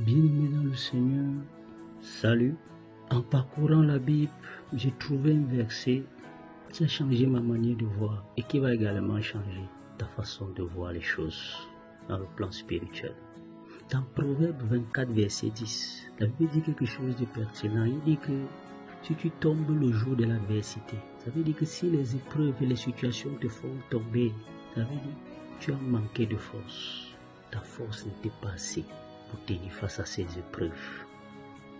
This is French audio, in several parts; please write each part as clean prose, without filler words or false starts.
Bien-aimé dans le Seigneur, salut. En parcourant la Bible, j'ai trouvé un verset qui a changé ma manière de voir et qui va également changer ta façon de voir les choses dans le plan spirituel. Dans Proverbe 24, verset 10, la Bible dit quelque chose de pertinent. Il dit que si tu tombes le jour de l'adversité, ça veut dire que si les épreuves et les situations te font tomber, ça veut dire que tu as manqué de force. Ta force n'était pas assez pour tenir face à ces épreuves.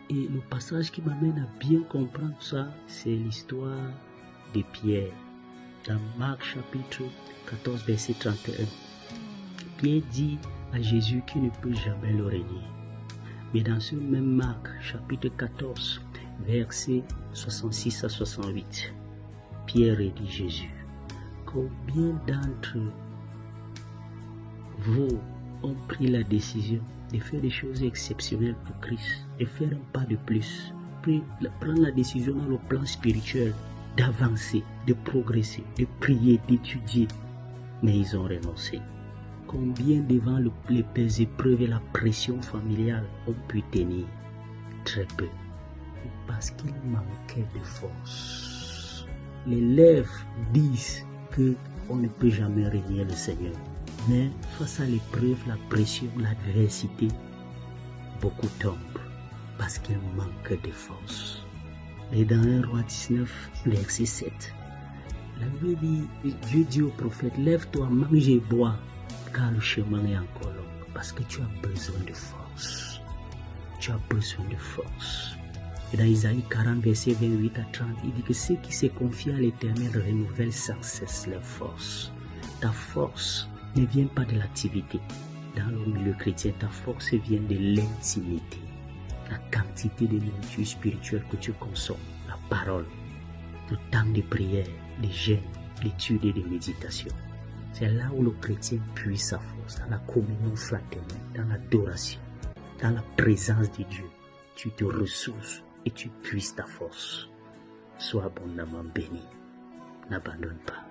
Et le passage qui m'amène à bien comprendre ça, c'est l'histoire de Pierre. Dans Marc chapitre 14, verset 31, Pierre dit à Jésus qu'il ne peut jamais le régner. Mais dans ce même Marc chapitre 14, verset 66 à 68, Pierre dit Jésus, combien d'entre vous ont pris la décision de faire des choses exceptionnelles pour Christ, de faire un pas de plus, prendre la décision dans le plan spirituel, d'avancer, de progresser, de prier, d'étudier, mais ils ont renoncé. Combien devant les épreuves et la pression familiale ont pu tenir? Très peu, parce qu'ils manquaient de force. Les lèvres disent qu'on ne peut jamais régner le Seigneur. Mais face à l'épreuve, la pression, l'adversité, beaucoup tombent parce qu'ils manquent de force. Et dans 1 Roi 19, verset 7, la Bible dit, Dieu dit au prophète, lève-toi, mange et bois, car le chemin est encore long, parce que tu as besoin de force. Tu as besoin de force. Et dans Isaïe 40, verset 28 à 30, il dit que ceux qui se confient à l'Éternel renouvellent sans cesse leur force. Ta force ne vient pas de l'activité. Dans le milieu chrétien, ta force vient de l'intimité. La quantité de nourriture spirituelle que tu consommes, la parole, le temps de prière, de jeûne, d'étude et de méditation. C'est là où le chrétien puise sa force, dans la communion fraternelle, dans l'adoration, dans la présence de Dieu. Tu te ressources et tu puises ta force. Sois abondamment béni. N'abandonne pas.